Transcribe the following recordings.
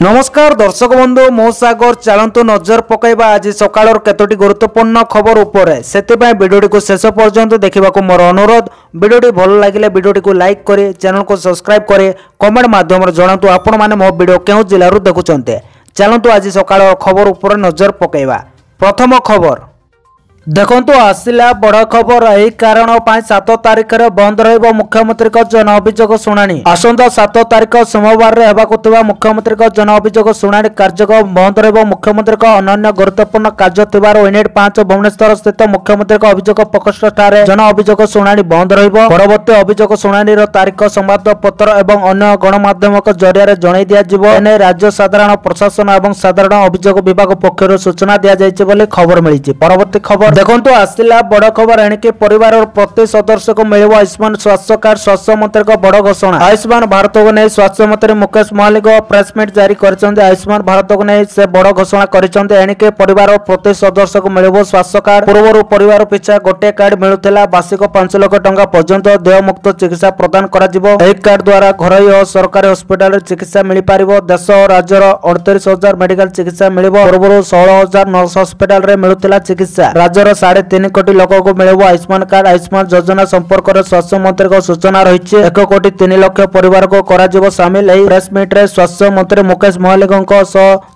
नमस्कार दर्शक बंधु मो सागर चलतु नजर पकईबा आज सकाळ केतोटी गुरुत्वपूर्ण खबर उपरे सेतिबाई वीडियोटी को शेष पर्यंत देखा मोर अनुरोध। वीडियोटी भल लगे वीडियोटी को लाइक करे, चैनल को सब्सक्राइब करे, कमेंट माध्यम जनातु आपण माने मो वीडियो केउ जिल्लारू देखुचंते। चलतु आज सकाळ खबर उपरे नजर पकईबा। प्रथम खबर देखंतु आसिला बड़ खबर। यही कारण 7 तारिख रे बंद रहिबो मुख्यमंत्री को जन अभियोग शुणाणी। आसंता 7 तारिख सोमवार रे हेबाकु थिबा मुख्यमंत्री को जन अभियोग शुणाणी कार्यक्रम बंद रहिबो। मुख्यमंत्री को अनन्य गुरुत्वपूर्ण कार्य थिबार यूनिट 5 भुवनेश्वर स्थित मुख्यमंत्री को अभियोग प्रकोष्ठ ठारे जन अभियोग शुणाणी बंद रहिबो। परवर्ती अभियोग शुणाणी रो तारिख संवाद पत्र एवं अन्य गणमाध्यम को जरिया जणाई दिया जिवो। एने राज्य साधारण प्रशासन एवं साधारण अभियोग विभाग पक्षर सूचना दिया जायछि बोली खबर मिलिछि। परवर्ती खबर देखंतु आसिला बड़ खबर। एणिके परिवार प्रति सदस्य को मिलिबो आयुष्मान स्वास्थ्य कार्ड। स्वास्थ्य मंत्री को बड़ घोषणा। आयुष्मान भारत को नहीं स्वास्थ्य मंत्री मुकेश महली को प्रेस मीट जारी करछन्ते। आयुष्मान भारत को नहीं से बड़ घोषणा करछन्ते। एणिके परिवार प्रति सदस्य को मिलिबो स्वास्थ्य कार्ड। पूर्व परिवार पिछा गोटे कार्ड मिलुथिला। वार्षिक 5 लाख टंका पर्यंत देयमुक्त चिकित्सा प्रदान करा जिवो। एही कार्ड द्वारा घरोई और सरकारी हॉस्पिटल रे चिकित्सा मिलि पारिबो। देश और राज्यर 38,000 मेडिकल चिकित्सा मिलिबो। पूर्व 16,900 हॉस्पिटल रे मिलुथिला चिकित्सा। राज्यर 3.5 कोटी लोक को मिलिबो आयुष्मान कार्ड। आयुष्मान योजना संपर्क में स्वास्थ्य मंत्री को सूचना रही। 1 कोटी 3 लाख परिवार को करा सामिल। एही प्रेस मीट रे स्वास्थ्य मंत्री मुकेश महलिक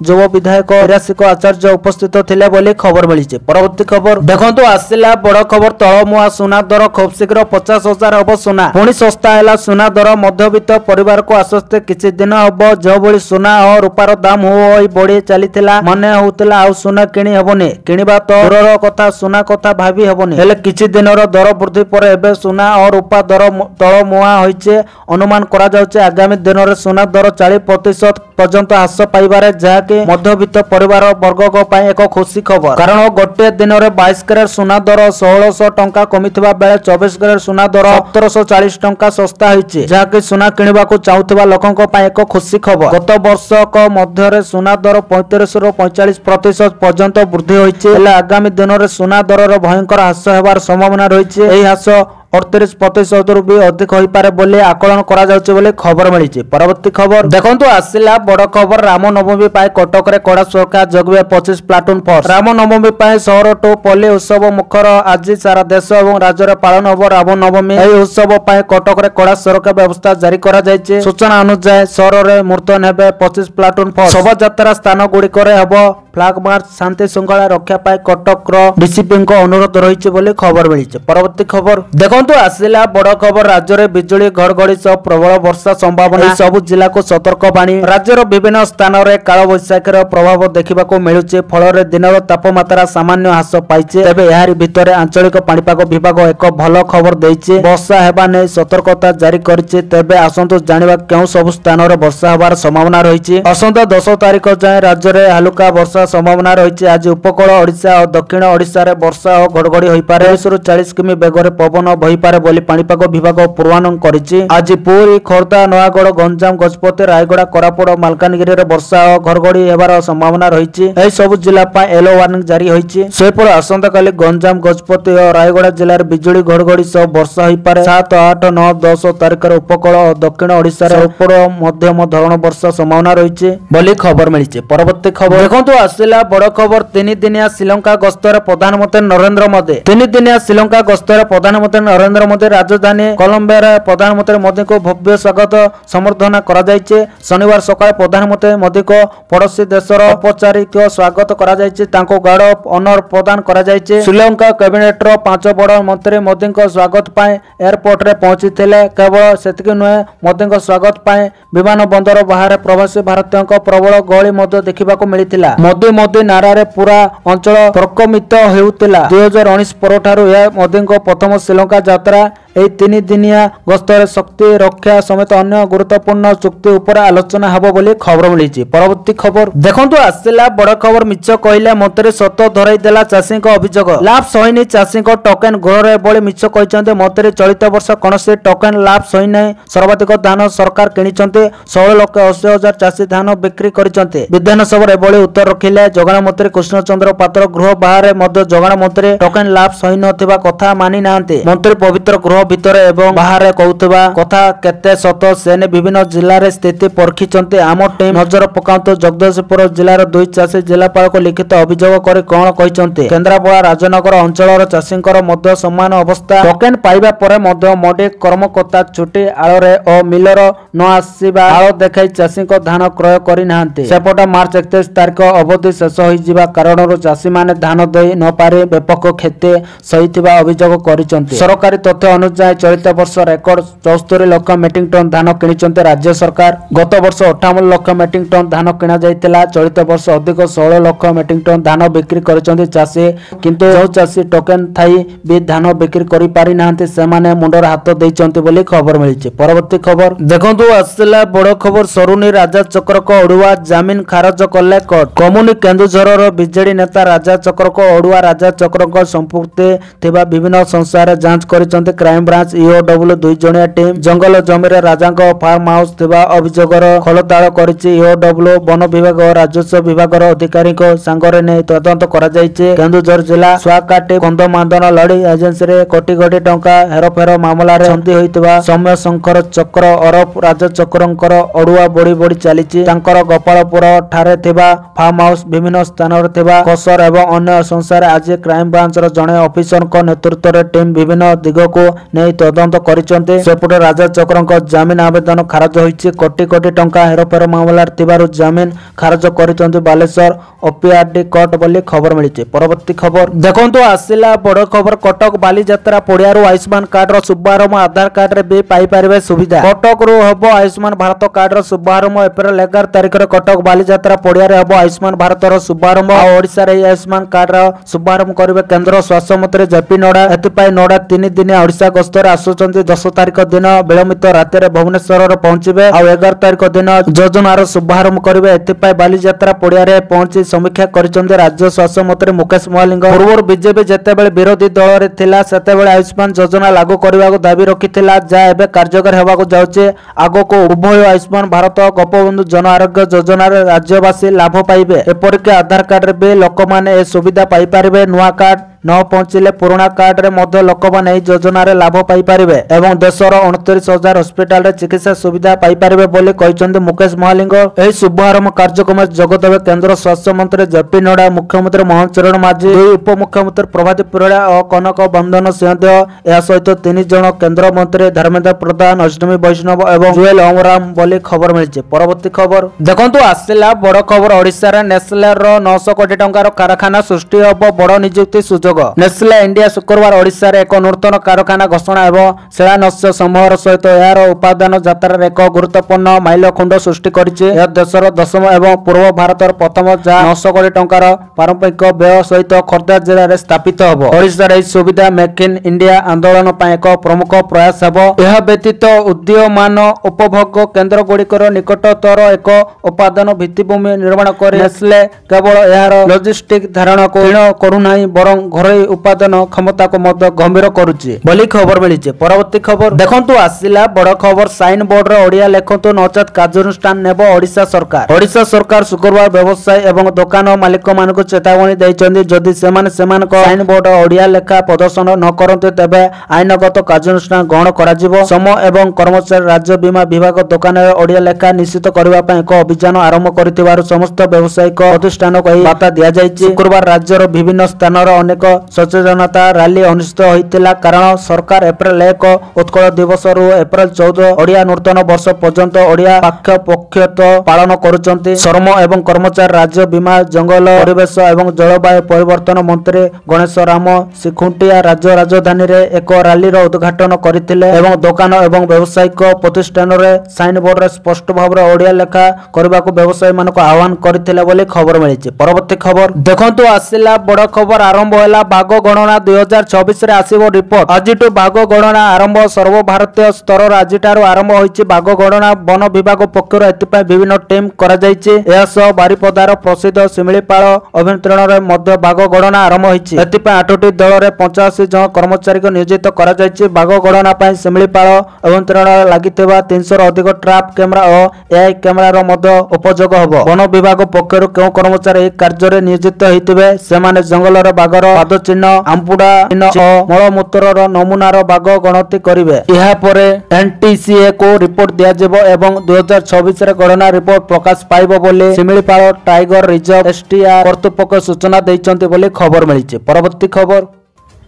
युव विधायक हिरासिक आचार्य उपस्थित थिले बोली खबर मिली। परवर्ती खबर देखंतु आसिला बड़ खबर। तळमुआ सुना दर खूब शीघ्र 50,000 हब सुना। पुणी सस्ता है सुना दर। मध्यवित्त परिवार को आश्वस्त किछि दिन हब जो भली सुना और रूपार दाम हो बढ़ी चलीथिला मने होउतिला। आ सुना किणी हेबोनी। किणिबा तो दूरर कथा सुना कथा भाभी हेबोनी। हेले किछि दिनर दर वृद्धि पर एबे सुना और रूपा दर तळमुआ होइछे। अनुमान करा जाउछे आगामी दिन रे सुना दर 40% पर्यंत ह्रास पाइबारे, जहाँकि मध्यवित्त परिवार वर्ग पई एक खुशी खबर। कारण गोटे दिन रे 22 कैरेट सुना दर 1600 टंका कमिथिबा बेले 24 कैरेट सुना दर 1740 टंका सस्ता होइछे, जहाँकि सुना किनिबाकू चाहुथिबा लोकंक पई एक खुशी खबर। गत वर्ष को मध्य रे सुना दर 35 रु 45% पर्यंत वृद्धि होइछे। हेले आगामी दिन रे सुना दर भयंकर ह्रास हेबार संभावना रही। यही ह्रास 38% रु भी अधिक हो पारे बोली आकलन करा जाउछे बोली खबर मिली। परवर्ती खबर देखंतु आसिला बड़ खबर। रामनवमी पाए कटक रे कड़ा सुरक्षा जगवे 25 प्लाटून फोर्स। रामनवमी पाए शहर टू पल्ली उत्सव मुखर आज सारा देश और राज्य रे पालन हो रामनवमी। एही उत्सव पाए कटक रे कड़ा सुरक्षा व्यवस्था जारी करा जायछि। सूचना अनुसार शहर रे मुतयन हेबे 25 प्लाटून फोर्स। शोभा यात्रा स्थान गुड़िक हेबो फ्लैग मार्च। शांति श्रृंखला रक्षा पाए कटक डीसीपी को अनुरोध रही बोली खबर मिली। परवर्ती खबर देखंतु आसिला बड़ खबर। राज्य में बिजुली घड़घड़ी सह प्रबल वर्षा संभावना। सबु जिला को सतर्क बाणी। राज्यर विभिन्न स्थान में काल बैशाखीर प्रभाव देखा मिलुचे। फल दिन तापमात्रा सामान्य ह्रास पाइছে। तेबे यारी भितर आंचलिक पाणीपाग विभाग एक भल खबर देइছে। वर्षा हेबा नै सतर्कता जारी करिছে। तेबे आसंतु जानिबा केउ सब स्थान रे वर्षा हेबार संभावना रहिছে। आसंता 10 तारिख जाय राज्य में हल्का वर्षा संभावना रही। आज उपकूल ओडिशा और दक्षिण ओडिशा रे वर्षा और घड़घड़ी होई पारे। 30 रु 40 किमी बेगरे पवन बही पारे बोली पाणीपाग विभाग पूर्वानुमान करिछि। आज पुरी खोर्धा नयागढ़ गंजाम गजपति रायगड़ा कोरापुट मालकानगिरी रे वर्षा और घड़घड़ी हेबार संभावना रही। एही सब जिला पा येलो वार्निंग जारी होईछि। सेपर आसंता काली गंजाम गजपति और रायगड़ा जिल्ला रे बिजुली घड़घड़ी सह वर्षा होई पारे। 7, 8, 9, 10 तारिख रे उपकूल और दक्षिण ओडिशा रे अल्प मध्यम धरण वर्षा संभावना रही बोली खबर मिलिछि। परवर्ती खबर देखंतु आसिला बड़ खबर। 3 दिनिया श्रीलंका गस्तर प्रधानमंत्री नरेंद्र मोदी। 3 दिनिया श्रीलंका गस्तर प्रधानमंत्री नरेंद्र मोदी राजधानी कोलंबो प्रधानमंत्री मोदी को भव्य स्वागत संबर्धना करा जायछि। शनिवार सकाळे प्रधानमंत्री मोदी को पड़ोसी देशर औपचारिक स्वागत करा जायछि। तांको गार्ड ऑफ ऑनर प्रदान करा जायछि। श्रीलंका कैबिनेट रो 5 बड़ मंत्री मोदी को स्वागत पाए एयरपोर्ट रे पहुंचीथिले। केवल सेतिक नुहे मोदी को स्वागत पाए विमान बंदर बाहर प्रवासी भारतीयों को प्रबल गहली मध्य देखिबाको मिलिथिला। मोदी नारा रे पूरा अंचल प्रकमित हेउतिला। 2019 परठारु यह मोदी को प्रथम श्रीलंका यात्रा। एही 3 दिनिया गस्तर शक्ति रक्षा समेत अन्य गुरुत्वपूर्ण चुक्ति उपर आलोचना हबो बोली खबर मिली। परवर्ती खबर देखंतु आसिला बड़ खबर। मिछ कहिले मंत्री सत धराई देला चाषी को अभियोग। लाभ सहिनी चाषी को टोकन घोर बोली मिछ कहिसंते मंत्री। चलित वर्ष कोनोसी टोकन लाभ सही नै। सर्वाधिक धान सरकार किनिचंते। 16,80,000 चाषी धान बिक्री करिसंते। विधानसभा एबोली उत्तर रखिले जोगाण मंत्री कृष्णचंद्र पात्र। गृह बाहर मध्य जोगाण मंत्री टोकन लाभ सही नथिबा कथा मानि नांते। मंत्री पवित्र गृह ଭିତରେ ଏବଂ ବାହାରେ କହୁଥିବା କଥା କେତେ ସତ ସେ ନେଇ ବିଭିନ୍ନ ଜିଲ୍ଲାରେ ସ୍ଥିତି ପରଖିଛନ୍ତି ଆମ ଟିମ୍। ନଜର ପକାନ୍ତୁ ଜଗତସିଂହପୁର ଜିଲ୍ଲାର 2 ଚାଷୀ ଜିଲ୍ଲାପାଳଙ୍କୁ ଲିଖିତ ଅଭିଯୋଗ କରି କଣ କହିଛନ୍ତି। କେନ୍ଦ୍ରାପଡ଼ା ରାଜନଗର ଅଞ୍ଚଳର ଚାଷୀଙ୍କର ମଧ୍ୟ ସମାନ ଅବସ୍ଥା। ଟୋକେନ୍ ପାଇବା ପରେ ମଧ୍ୟ ମଣ୍ଡି କର୍ମକର୍ତ୍ତା ଛୁଟି ଆଳରେ ଓ ମିଲର ନ ଆସିବା ଆଳ ଦେଖାଇ ଚାଷୀଙ୍କ ଧାନ କ୍ରୟ କରିନାହାନ୍ତି। ସେପଟେ ମାର୍ଚ୍ଚ 31 ତାରିଖ ଅବଧି ଶେଷ ହୋଇଯିବା କାରଣରୁ ଚାଷୀମାନେ ଧାନ ଦେଇ ନ ପାରି ବ୍ୟାପକ କ୍ଷତି ସହିଥିବା ଅଭିଯୋଗ କରିଛନ୍ତି। ସରକାରୀ ତଥ୍ୟ ଅନୁଯାୟୀ ଚଳିତ ବର୍ଷ ରେକର୍ଡ 74 ଲକ୍ଷ ମେଟ୍ରିକ ଟନ୍ ଧାନ କିଣିଛନ୍ତି ରାଜ୍ୟ ସରକାର। ଗତ ବର୍ଷ 58 ଲକ୍ଷ ମେଟ୍ରିକ ଟନ୍ ଧାନ କିଣା ଯାଇଥିଲା। ଚଳିତ ବର୍ଷ ଅଧିକ 16 ଲକ୍ଷ ମେଟ୍ରିକ ଟନ୍ ଧାନ ବିକ୍ରି କରିଛନ୍ତି ଚାଷୀ। କିନ୍ତୁ ଯେଉଁ ଚାଷୀ ଟୋକେନ୍ ଥାଇ ବି ଧାନ ବିକ୍ରି କରିପାରି ନାହାନ୍ତି ସେମାନେ ମୁଣ୍ଡରେ ହାତ ଦେଇଛନ୍ତି ବୋଲି ଖବର ମିଳିଛି। ପରବର୍ତ୍ତୀ ଖବର ଦେଖନ୍ତୁ ଆସିଲା ବଡ଼ ଖବର ସରୁନି ରାଜା ଚକ୍ରଙ୍କ ଅଡୁଆ ଜାମିନ ଖାରଜ କଲେ କୋର୍ଟ। କମୁନି କେନ୍ଦୁଝରର ବିଜେଡି ନେତା ରାଜା ଚକ୍ରଙ୍କ ଅଡୁଆ ରାଜା ଚକ୍ରଙ୍କ ସମ୍ପୃକ୍ତି ଥିବା ବିଭିନ୍ନ ସଂସ୍ଥାରେ ଯାଞ୍ଚ କରିଛନ୍ତି କ୍ରାଇମବ୍ରାଞ୍ଚ ଇଓଡବ୍ଲ୍ୟୁ 2 ଜଣିଆ ଟିମ୍। ଜଙ୍ଗଲ ଜମିରେ ରାଜାଙ୍କ ଫାର୍ମ ହାଉସ ଥିବା ଅଭିଯୋଗର ଖୋଳତାଡ଼ କରିଛି ଇଓଡବ୍ଲ୍ୟୁ। ବନ ବିଭାଗ ଓ ରାଜସ୍ୱ ବିଭାଗର ଅଧିକାରୀଙ୍କ ସାଙ୍ଗରେ ନେଇ ତଦନ୍ତ କରାଯାଇଛି। କେନ୍ଦୁଝର ଜିଲ୍ଲା ସ୍ୱାକାଟି କନ୍ଧମାର୍ଦ୍ଦନ ଲଢି ଏଜେନ୍ସିରେ କୋଟି କୋଟି ଟଙ୍କା ହେରଫେର ମାମଲାରେ ଛନ୍ଦି ହୋଇଥିବା ସୌମ୍ୟ ଶଙ୍କର ଚକ୍ର ଓରଫ ରାଜା ଚକ୍ରଙ୍କର ଅଡୁଆ ବଢି ବଢି ଚାଲିଛି। ତାଙ୍କର ଗୋପାଳପୁର ଠାରେ ଥିବା ଫାର୍ମ ହାଉସ ବିଭିନ୍ନ ସ୍ଥାନରେ ଥିବା କୋସର ଏବଂ ଅନ୍ୟ ସଂସ୍ଥାରେ ଆଜି କ୍ରାଇମବ୍ରାଞ୍ଚର ଜଣେ ଅଫିସରଙ୍କ ନେତୃତ୍ୱରେ ଟିମ୍ ବିଭିନ୍ନ ଦିଗକୁ ନେଇ ତଦନ୍ତ କରିଛନ୍ତି। ସେପଟେ ରାଜା ଚକ୍ରଙ୍କ ଜାମିନ ଆବେଦନ ଖାରଜ ହୋଇଛି। କୋଟି କୋଟି ଟଙ୍କା ହେରଫେର ମାମଲାରେ ଥିବାରୁ ଜାମିନ ଖାରଜ କରିଛନ୍ତି ବାଲେଶ୍ୱର ଓପିଆରଡି କୋର୍ଟ ବୋଲି ଖବର ମିଳିଛି। ପରବର୍ତ୍ତୀ ଖବର ଦେଖନ୍ତୁ ଆସିଲା ବଡ଼ ଖବର କଟକ ବାଲିଯାତ୍ରା ପଡ଼ିଆରୁ ଆୟୁଷ୍ମାନ କାର୍ଡର ଶୁଭାରମ୍ଭ ଆଧାର କାର୍ଡରେ ବି ପାଇପାରିବେ ସୁବିଧା। କଟକରୁ ହେବ ଆୟୁଷ୍ମାନ ଭାରତ କାର୍ଡର ଶୁଭାରମ୍ଭ। ଏପ୍ରିଲ 11 ତାରିଖରେ କଟକ ବାଲିଯାତ୍ରା ପଡ଼ିଆରେ ହେବ ଆୟୁଷ୍ମାନ ଭାରତର ଶୁଭାରମ୍ଭ। ଆଉ ଓଡ଼ିଶାରେ ଏହି ଆୟୁଷ୍ମାନ କାର୍ଡର ଶୁଭାରମ୍ଭ କରିବେ କେନ୍ଦ୍ର ସ୍ୱାସ୍ଥ୍ୟ ମନ୍ତ୍ରୀ ଜେପି ନଡ୍ଡା। ଏଥିପାଇଁ ନଡ୍ଡା 3 ଦିନିଆ ଓଡ଼ିଶା ଗସ୍ତରେ ଆସୁଛନ୍ତି। 10 ତାରିଖ ଦିନ ବିଳମ୍ବିତ ରାତିରେ ଭୁବନେଶ୍ୱରରେ ପହଞ୍ଚିବେ। ଆଉ 11 ତାରିଖ ଦିନ ଯୋଜନାର ଶୁଭାରମ୍ଭ କରିବେ। ଏଥିପାଇଁ ବାଲିଯାତ୍ରା ପଡ଼ିଆରେ ପହଞ୍ଚି ସମୀକ୍ଷା କରିଛନ୍ତି ରାଜ୍ୟ ସ୍ୱାସ୍ଥ୍ୟ ମନ୍ତ୍ରୀ ମୁକେଶ ମହାଲିଙ୍ଗ। ପୂର୍ବରୁ ବିଜେପି ଯେତେବେଳେ ବିରୋଧୀ ଦଳରେ ଥିଲା ସେତେବେଳେ ଆୟୁଷ୍ମାନ ଯୋଜନା ଲାଗୁ କରିବାକୁ ଦାବି ରଖିଥିଲା ଯାହା ଏବେ କାର୍ଯ୍ୟକାରୀ ହେବାକୁ ଯାଉଛି। ଆଗକୁ ଉଭୟ ଆୟୁଷ୍ମାନ ଭାରତ ଗୋପବନ୍ଧୁ ଜନ ଆରୋଗ୍ୟ ଯୋଜନାରେ ରାଜ୍ୟବାସୀ ଲାଭ ପାଇବେ। ଏପରିକି ଆଧାର କାର୍ଡରେ ବି ଲୋକମାନେ ଏ ସୁବିଧା ପାଇପାରିବେ। ନୂଆ କାର୍ଡ ନ ପହଞ୍ଚିଲେ ପୁରୁଣା କାର୍ଡରେ ମଧ୍ୟ ଲୋକମାନେ ଏହି ଯୋଜନାରେ ଲାଭ ପାଇପାରିବେ ଏବଂ ଦେଶର 29,000 ହସ୍ପିଟାଲରେ ଚିକିତ୍ସା ସୁବିଧା ପାଇପାରିବେ ବୋଲି କହିଛନ୍ତି ମୁକେଶ ମହାଲିଙ୍ଗ। ଏହି ଶୁଭାରମ୍ଭ କାର୍ଯ୍ୟକ୍ରମରେ ଯୋଗଦେବେ କେନ୍ଦ୍ର ସ୍ୱାସ୍ଥ୍ୟ ମନ୍ତ୍ରୀ ଜେପି ନଡ୍ଡା, ମୁଖ୍ୟମନ୍ତ୍ରୀ ମୋହନ ଚରଣ ମାଝୀ, 2 ଉପମୁଖ୍ୟମନ୍ତ୍ରୀ ପ୍ରଭାତୀ ପରିଡ଼ା ଓ କନକ ବନ୍ଦନ ସିଂହଦେଓ। ଏହା ସହିତ 3 ଜଣ କେନ୍ଦ୍ରମନ୍ତ୍ରୀ ଧର୍ମେନ୍ଦ୍ର ପ୍ରଧାନ, ଅଷ୍ଟମୀ ବୈଷ୍ଣବ ଏବଂ ଜୁଏଲ ଓମରାମ ବୋଲି ଖବର ମିଳିଛି। ପରବର୍ତ୍ତୀ ଖବର ଦେଖନ୍ତୁ ଆସିଲା ବଡ଼ ଖବର ଓଡ଼ିଶାରେ ନେସ୍ଲେର 900 କୋଟି ଟଙ୍କାର କାରଖାନା ସୃଷ୍ଟି ହେବ ବଡ଼ ନିଯୁକ୍ତି ସୁଯୋଗ। ନେସ୍ଲେ ଇଣ୍ଡିଆ ଶୁକ୍ରବାର ଓଡ଼ିଶାରେ ଏକ ନୂତନ କାରଖାନା ଘୋଷଣା ଏବଂ ଶିଳାନ୍ୟାସ ସମାରୋହ ସହିତ ଏହାର ଉପାଦାନ ଯାତ୍ରାରେ ଏକ ଗୁରୁତ୍ୱପୂର୍ଣ୍ଣ ମାଇଲଖୁଣ୍ଟ ସୃଷ୍ଟି କରିଛି। ଏହା ଦେଶର 10ମ ଏବଂ ପୂର୍ବ ଭାରତର ପ୍ରଥମ ଯାହା 900 କୋଟି ଟଙ୍କାର ପାରମ୍ପରିକ ବ୍ୟୟ ସହିତ ଖୋର୍ଦ୍ଧା ଜିଲ୍ଲାରେ ସ୍ଥାପିତ ହେବ। ଓଡ଼ିଶାରେ ଏହି ସୁବିଧା ମେକ୍ ଇନ୍ ଇଣ୍ଡିଆ ଆନ୍ଦୋଳନ ପାଇଁ ଏକ ପ୍ରମୁଖ ପ୍ରୟାସ ହେବ। ଏହା ବ୍ୟତୀତ ଉଦୀୟମାନ ଉପଭୋଗ କେନ୍ଦ୍ରଗୁଡ଼ିକର ନିକଟତର ଏକ ଉପାଦାନ ଭିତ୍ତିଭୂମି ନିର୍ମାଣ କରି ନେସ୍ଲେ କେବଳ ଏହାର ଲଜିଷ୍ଟିକ୍ ଧାରଣାକୁ କ୍ଷୀଣ କରୁନାହିଁ ବରଂ ଘରୋଇ ଉପାଦାନ କ୍ଷମତାକୁ ମଧ୍ୟ ଗମ୍ଭୀର କରୁଛି ବୋଲି ଖବର ମିଳିଛି। ପରବର୍ତ୍ତୀ ଖବର ଦେଖନ୍ତୁ ଆସିଲା ବଡ଼ ଖବର ସାଇନ୍ ବୋର୍ଡରେ ଓଡ଼ିଆ ଲେଖନ୍ତୁ ନଚେତ୍ କାର୍ଯ୍ୟାନୁଷ୍ଠାନ ନେବ ଓଡ଼ିଶା ସରକାର। ଓଡ଼ିଶା ସରକାର ଶୁକ୍ରବାର ବ୍ୟବସାୟୀ ଏବଂ ଦୋକାନ ମାଲିକମାନଙ୍କୁ ଚେତାବନୀ ଦେଇଛନ୍ତି ଯଦି ସେମାନେ ସେମାନଙ୍କ ସାଇନ୍ ବୋର୍ଡ ଓଡ଼ିଆ ଲେଖା ପ୍ରଦର୍ଶନ ନ କରନ୍ତି ତେବେ ଆଇନଗତ କାର୍ଯ୍ୟାନୁଷ୍ଠାନ ଗ୍ରହଣ କରାଯିବ। ଶ୍ରମ ଏବଂ କର୍ମଚାରୀ ରାଜ୍ୟ ବୀମା ବିଭାଗ ଦୋକାନରେ ଓଡ଼ିଆ ଲେଖା ନିଶ୍ଚିତ କରିବା ପାଇଁ ଏକ ଅଭିଯାନ ଆରମ୍ଭ କରିଥିବାରୁ ସମସ୍ତ ବ୍ୟବସାୟିକ ପ୍ରତିଷ୍ଠାନକୁ ଏହି ବାର୍ତ୍ତା ଦିଆଯାଇଛି। ଶୁକ୍ରବାର ରାଜ୍ୟର ବିଭିନ୍ନ ସ୍ଥାନର ଅନେକ ସଚେତନତା ରାଲି ଅନୁଷ୍ଠିତ ହୋଇଥିଲା କାରଣ ସରକାର ଏପ୍ରିଲ 1 ଉତ୍କଳ ଦିବସରୁ ଏପ୍ରିଲ 14 ଓଡ଼ିଆ ନୂତନ ବର୍ଷ ପର୍ଯ୍ୟନ୍ତ ଓଡ଼ିଆ ପାଠ୍ୟପକ୍ଷତ ପାଳନ କରୁଛନ୍ତି। ଶ୍ରମ ଏବଂ କର୍ମଚାରୀ ରାଜ୍ୟ ବୀମା ଜଙ୍ଗଲ ପରିବେଶ ଏବଂ ଜଳବାୟୁ ପରିବର୍ତ୍ତନ ମନ୍ତ୍ରୀ ଗଣେଶ ରାମ ଶିଖୁଣ୍ଟିଆ ରାଜ୍ୟ ରାଜଧାନୀରେ ଏକ ରାଲିର ଉଦ୍ଘାଟନ କରିଥିଲେ ଏବଂ ଦୋକାନ ଏବଂ ବ୍ୟବସାୟିକ ପ୍ରତିଷ୍ଠାନରେ ସାଇନ୍ ବୋର୍ଡରେ ସ୍ପଷ୍ଟ ଭାବରେ ଓଡ଼ିଆ ଲେଖା କରିବାକୁ ବ୍ୟବସାୟୀମାନଙ୍କୁ ଆହ୍ୱାନ କରିଥିଲେ ବୋଲି ଖବର ମିଳିଛି। ପରବର୍ତ୍ତୀ ଖବର ଦେଖନ୍ତୁ ଆସିଲା ବଡ଼ ଖବର ଆରମ୍ଭ ହେଲା ବାଘ ଗଣନା 2024ରେ ଆସିବ ରିପୋର୍ଟ। ଆଜିଠୁ ବାଘ ଗଣନା ଆରମ୍ଭ ସର୍ବଭାରତୀୟ ସ୍ତରରେ ଆଜିଠାରୁ ଆରମ୍ଭ ହୋଇଛି ବାଘ ଗଣନା। ବନ ବିଭାଗ ପକ୍ଷରୁ ଏଥିପାଇଁ ବିଭିନ୍ନ ଟିମ୍ କରାଯାଇଛି। ଏହା ସହ ବାରିପଦାର ପ୍ରସିଦ୍ଧ ଶିମିଳିପାଳ ଅଭୟାରଣ୍ୟରେ ମଧ୍ୟ ବାଘ ଗଣନା ଆରମ୍ଭ ହୋଇଛି। ଏଥିପାଇଁ 8ଟି ଦଳରେ 85 ଜଣ କର୍ମଚାରୀଙ୍କୁ ନିୟୋଜିତ କରାଯାଇଛି। ବାଘ ଗଣନା ପାଇଁ ଶିମିଳିପାଳ ଅଭୟାରଣ୍ୟରେ ଲାଗିଥିବା 300ରୁ ଅଧିକ ଟ୍ରାପ୍ କ୍ୟାମେରା ଓ ଏଆଇ କ୍ୟାମେରାର ମଧ୍ୟ ଉପଯୋଗ ହେବ। ବନ ବିଭାଗ ପକ୍ଷରୁ କେଉଁ କର୍ମଚାରୀ ଏହି କାର୍ଯ୍ୟରେ ନିୟୋଜିତ ହୋଇଥିବେ ସେମାନେ ଜଙ୍ଗଲରେ ବାଘର ପାଦ ପାଦ ଚିହ୍ନ ଆମ୍ପୁଡା ଚିହ୍ନ ଓ ମଳମୂତ୍ରର ନମୁନାର ବାଗ ଗଣତି କରିବେ। ଏହାପରେ NTCA କୁ ରିପୋର୍ଟ ଦିଆଯିବ ଏବଂ 2026 ରେ ଗଣନା ରିପୋର୍ଟ ପ୍ରକାଶ ପାଇବ ବୋଲି ଶିମିଳିପାଳ ଟାଇଗର ରିଜର୍ଭ STR କର୍ତ୍ତୃପକ୍ଷ ସୂଚନା ଦେଇଛନ୍ତି ବୋଲି ଖବର ମିଳିଛି। ପରବର୍ତ୍ତୀ ଖବର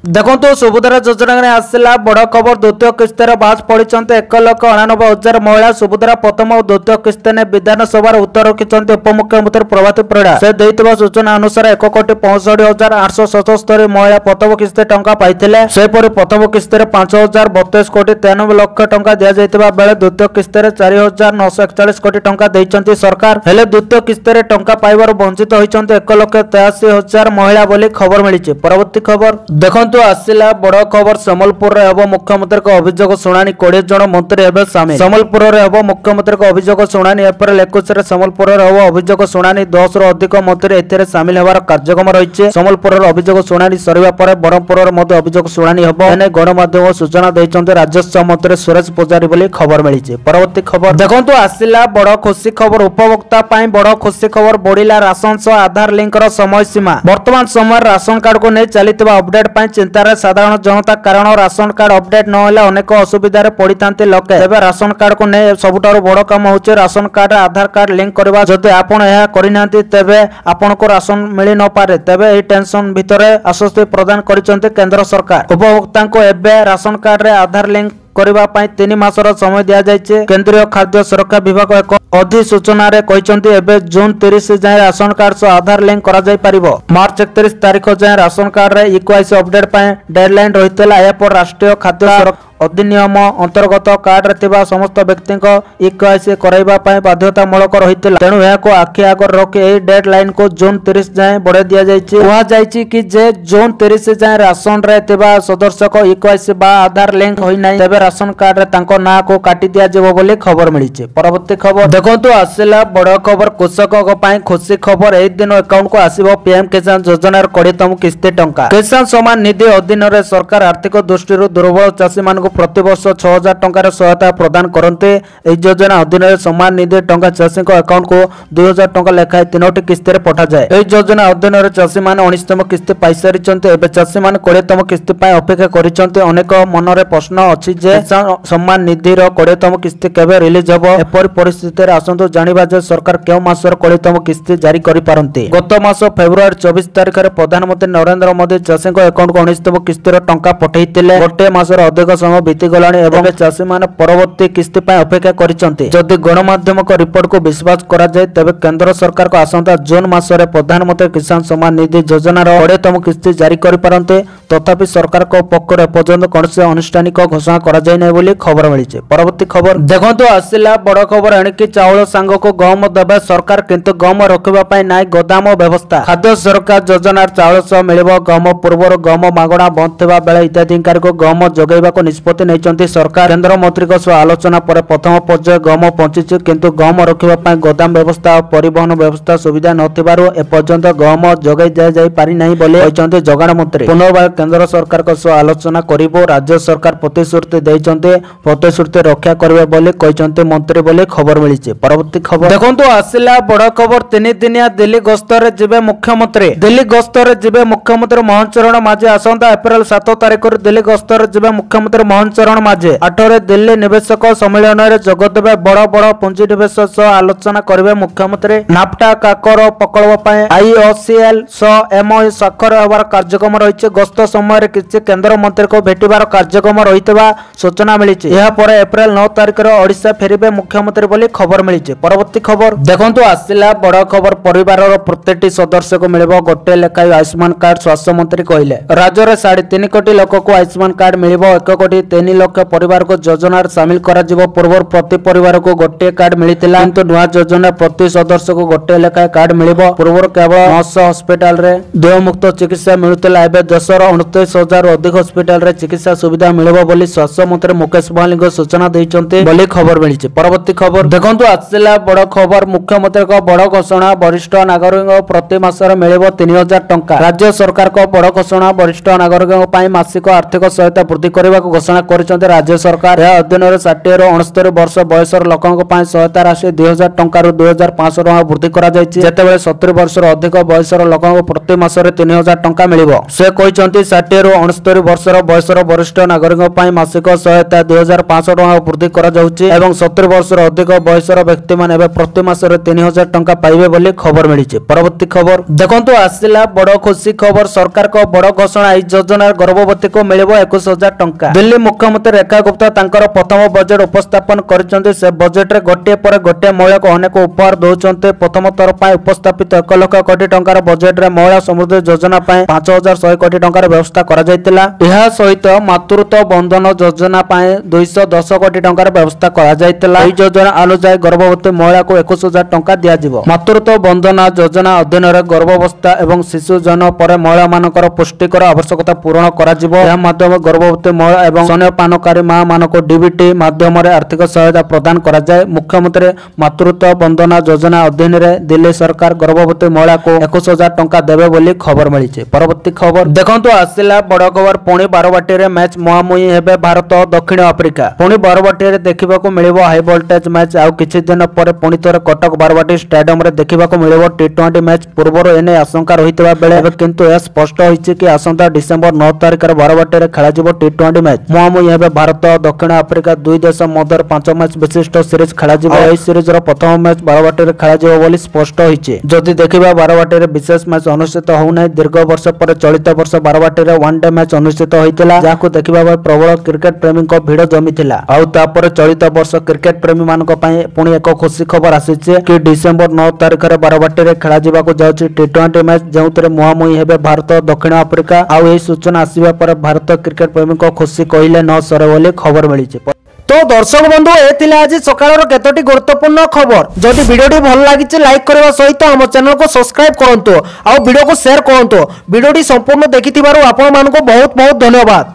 देखो सुभद्रा योजना में आसला बड़ खबर द्वितीय किस्तर बाज पड़ी 1,99,000 महिला सुभद्रा प्रथम और द्वितीय किस्त ने विधानसभा उत्तर रखिंट उपमुख्यमंत्री प्रभात परिड़ा से देइतबा सूचना अनुसार 1,65,877 महिला प्रथम किस्त टंका पाइथिले। सेपरि प्रथम किस्त 5,032,93 टंका दिया जाइतिबा बेले द्वितीय किस्त 4,941 कोटी टंका दैछंती सरकार। हेले द्वितीय किस्त टंका पाइबार वंचित होइछंती 1,83,000 महिला बोली खबर मिली। परवर्ती खबर देखो आसिला बड़ खबर सम्बलपुर हेब मुख्यमंत्री अभियोग शुणाणी 20 जन मंत्री हेबे सामिल। सम्बलपुर हेब मुख्यमंत्री अभियोग शुणाणी एप्रिल 21 सम्बलपुर हेब अभियोग शुणाणी 10 रु अधिक मंत्री एथिरे सामिल हेबार कार्यक्रम रहिছে। सम्बलपुर अभियोग शुणाणी सरिबा परे बरहमपुर मध्ये अभियोग शुणाणी हेब एने गणमाध्यम सूचना दैछन्ते राजस्व मंत्री सुरेश पुजारी बोली खबर मिली। परवर्ती खबर देखंतु आसिला बड़ खुशी खबर उपभोक्ता पाई बड़ खुशी खबर बढ़िला राशन सह आधार लिंक समय सीमा। वर्तमान समय राशन कार्ड को नहीं चलता अपडेट पाई चिंतार साधारण जनता कारण राशन कार्ड अपडेट नहले अनेक असुविधा पड़ी था लोके। तेज राशन कार्ड को नहीं सबुठारु बड़ काम होचे राशन कार्ड आधार कार्ड लिंक करवा। जदि आपण यह करना तेबे आपण को राशन मिली न पारे तेबे एही टेंशन भितर आश्वस्ति प्रदान करिसेंते केंद्र सरकार। उपभोक्ता को एबे राशन कार्ड रे आधार लिंक करबा पाई 3 मासर समय दिया जायचे। केंद्रीय खाद्य सुरक्षा विभाग एक अधिसूचना रे कहिसेंती एबे जून 30 जाय राशन कार्ड सह आधार लिंक करा जाय परिबो। मार्च 31 तारिख जाय राशन कार्ड रे इक्वाइसी अपडेट पाई डेडलाइन रहितला। या पर राष्ट्रीय खाद्य सुरक्षा अधिनियम अंतर्गत कार्ड रे थिबा समस्त व्यक्ति को इक्वाइसी कराइबा पाई बाध्यतामूलक रहितला। तेणु याको आखि आगर रखि एही डेडलाइन को जून 30 जाय बढ़े दिया जायछि। कहा जायछि कि जे जून 30 जाय राशन रे थिबा सदस्य को इक्वाइसी बा आधार लिंक होई नै तेबे राशन कार्ड रे तांको ना को काटी दिया जेबो बोली खबर मिलिছে। परवर्ती खबर देखंतु आसिला बड़ खबर कृषक पाई खुशी खबर। एही दिन अकाउंट को आसीबो पीएम किसान योजना र 20तम किस्ती टंका। किसान सम्मान निधि अधीन रे सरकार आर्थिक दृष्टि दुर्बल चाषी मान प्रति वर्ष 6,000 टंकार सहायता प्रदान करते। एही योजना अधीन रे सम्मान निधि टंका चाषी अकाउंट को 2,000 टंका लेखाएं 3टी किस्ती रे पठा जाए। एही योजना अधीन रे चाषी मान 19तम किस्ती पाई सारिचंते। एबे चाषी मान 20तम किस्ती पाई अपेक्षा करिचंते। अनेक मन रे प्रश्न अछि जे सम्मान निधि रो 20तम किस्ती केबे रिलीज हबो। एपरि परिस्थिति रे आसंतो जानिबा जे सरकार केउ मासर 20तम किस्ती जारी करि पारंती। गत मास फेब्रुआरी 24 तारिख रे प्रधानमंत्री नरेंद्र मोदी चाषी अकाउंट को 19तम किस्ती रो टंका पठैतिले। गोटे मासर अधिक समय बीती गलानी एवं चाषी माने परवर्ती किस्ती पाई अपेक्षा करिसंती। जदि गणमाध्यम को रिपोर्ट को विश्वास करा जाय तबे केंद्र सरकार को आसंता जून मासरे प्रधानमंत्री किसान सम्मान निधि योजना रो 20तम किस्ती जारी करि पारंते। तथापि सरकार को पक्ष रे पर्यंत कोनसे अनुष्ठानिक घोषणा करा जाय नै बोली खबर मिलिছে। परवर्ती खबर देखंतु आसिला बड़ खबर एणिकी चाउल सांग को गहम देबे सरकार किंतु गहम रखिबा पाई नाइ गोदाम व्यवस्था। खाद्य सुरक्षा योजना चाउल सह मिलिबो गहम। पूर्वर गहम मागणा बंद थिबा बेले हिताधिकारी को गहम जोगाइबा को निष्पत्ति नैचंती सरकार। केंद्र मंत्री को सह आलोचना पर प्रथम पर्याय गहम पहुंचीछि किंतु गहम रखिबा पाई गोदाम व्यवस्था और परिवहन व्यवस्था सुविधा नथिबारु ए पर्यंत गहम जोगाइ दिया जाय पारि नाही बोली कहचंती जोगाण मंत्री। पुनर्बार केंद्र सरकार को सह आलोचना करिबो। राज्य सरकार प्रतिश्रुति दैचंती प्रतिश्रुति रक्षा करिवे बोली कहचंती मंत्री बोली खबर मिलिছে। परवर्ती खबर देखंतु आसिला बड़ खबर 3 दिनिया दिल्ली गस्तर जिबे मुख्यमंत्री। दिल्ली गस्तर जिबे मुख्यमंत्री मोहन चरण माझी आसंता एप्रिल 7 तारिख रे दिल्ली गस्तर जिबे मुख्यमंत्री मोहन चरण माझी 8 रे दिल्ली निवेशक सम्मेलन रे जोग देबे। बड़ बड़ पुंजी निवेश सह आलोचना करिवे मुख्यमंत्री। नाफ्टा काकर प्रकल्प पाए आईओसीएल सह एमओयू स्वाक्षर हेबार कार्यक्रम रहिছে। गस्त समय रे किछि केंद्र मंत्री को भेटिबार कार्यक्रम रहितबा सूचना मिलिছে। यह पर एप्रिल 9 तारिख रे ओडिशा फेरिबे मुख्यमंत्री बोली खबर मिलिছে। परवर्ती खबर देखंतु आसिला बड़ खबर परिवार रो प्रत्येकटी सदस्य को मिलिबो गोटे लेखाई आयुष्मान कार्ड। स्वास्थ्य मंत्री कहिले राज्य रे 3.5 कोटी लोक को आयुष्मान कार्ड मिलिबो। 1 कोटी 3 लाख परिवार को योजना सामिल करा जिवो। पूर्व प्रति परिवार को गोटे कार्ड मिलितिला किंतु नुआ योजना प्रति सदस्य को गोटे लेखाई कार्ड मिलिबो। पूर्व केवल 900 हॉस्पिटल रे देय मुक्त चिकित्सा मिलुतिला। एबे देशर 29,000 अधिक हॉस्पिटल रे चिकित्सा सुविधा मिलिबो बोली स्वास्थ्य मंत्री मुकेश बहाली सूचना दैचंते बोली खबर मिलिছে। परवर्ती खबर देखंतु आसिला बड़ खबर मुख्यमंत्री को बड़ घोषणा। वरिष्ठ नागरिक प्रति मासरे मिलिबो 3,000 टंका। राज्य सरकार को बड़ घोषणा। वरिष्ठ नागरिक पाई मासिक आर्थिक सहायता वृद्धि करबा को घोषणा घोषणा करिसेंते राज्य सरकार। यह अधीन 60 ରୁ 69 वर्ष बयसर लोकंक पई सहायता राशि 2000 टंका ରୁ 2500 टंका वृद्धि करा जायछि। जेतेबेले 70 वर्ष रो अधिक बयसर लोकंक प्रति मासरे 3000 टंका मिलिबो। से कहिसेंते 60 ରୁ 69 वर्षर बयसर वरिष्ठ नागरिक पई मासिक सहायता 2500 टंका वृद्धि करा जाउछि एवं 70 वर्ष रो अधिक बयसर व्यक्ति माने एबे प्रति मासरे 3000 टंका पाइबे बोली खबर मिलिछि। परवर्ती खबर देखंतु आसिला बड़ खुशी खबर। सरकार को बड़ घोषणा। ई योजना गर्भवती को मिलिबो 21000 टंका। दिल्ली मुख्यमंत्री रेखा गुप्ता तांकर प्रथम बजेट उपस्थापन करिसेंते। से बजेट रे गोटे पर गोटे महिला को अनेक उपहार दउचंते। प्रथम तर पय उपस्थापित 1 लाख कोटी टंकार बजेट रे महिला समृद्धि योजना पय 5100 कोटी टंकार व्यवस्था करा जायतिला। एहा सहित मातृत्व बंधन योजना पय 210 कोटी टंकार व्यवस्था करा जायतिला। ई योजना अनुसार गर्भवती महिला को 21000 टंका दिया जिवो। मातृत्व बंधन योजना अधीन रे गर्भावस्था एवं शिशु जन्म पर महिला मानकर पुष्टिकर आवश्यकता पूर्ण करा जिवो। एहा माध्यम गर्भवती महिला एवं स्तनपानकारी मां मानको डीबीटी माध्यम रे आर्थिक सहायता प्रदान करा जाय। मुख्यमंत्री मातृत्व बंधन योजना अधीन रे दिल्ली सरकार गर्भवती महिला को 21000 टंका देबे बोली खबर मिलिছে। परवर्ती खबर देखंतु आसिला बड़ खबर। पुणी बारवाटी रे मैच मुहामुही हेबे भारत और दक्षिण अफ्रिका। पुणी बारवाटी रे देखिबाकू मिलिबो हाई वोल्टेज मैच। आ किछि दिन पर पुणी थोर कटक बारवाटी स्टेडियम रे देखिबाकू मिलिबो टी20 मैच। पूर्वर एने आशंका रहितबा बेले एबे किंतु ए स्पष्ट होइछि कि आसंता डिसेंबर 9 तारिख रे बारवाटी रे खेला जिवो टी20 मैच। मुहामुही हेबे भारत और दक्षिण अफ्रिका दुई देश मध्य 5 मैच विशिष्ट सीरीज खेला जिवो। एई सीरीज रो प्रथम मैच बारवाटी रे खेला जिवो बोली स्पष्ट होइछि। जदि देखिबा बारवाटी रे विशेष मैच अनुष्ठित होउ नै। दीर्घ वर्ष पर चलित वर्ष बारवाटी रे वन डे मैच अनुष्ठित होइतिला, जाको देखिबा बे प्रबल क्रिकेट प्रेमी को भीड़ जमिथिला। आउ तापर चलित वर्ष क्रिकेट प्रेमी मानक पई पुणी एक खुशी खबर आसीছে कि डिसेंबर 9 तारिख रे बारवाटी रे खेला जिबाको जाउछि टी20 मैच, जेउतरे मुहामुही हेबे भारत और दक्षिण अफ्रिका। आउ एई सूचना आसीबा पर भारत क्रिकेट प्रेमी को खुशी कहिले न सरे बोली खबर मिलिছে। तो दर्शक बंधु ए आज सकाळ केतोटी गुरुत्वपूर्ण खबर। जदि वीडियोटी भल लागिছে लाइक करबा सहित हम चैनल को सब्सक्राइब करंतु आ वीडियो को शेयर करंतु। वीडियोटी संपूर्ण देखिथिबारु आपण मानको बहुत बहुत धन्यवाद।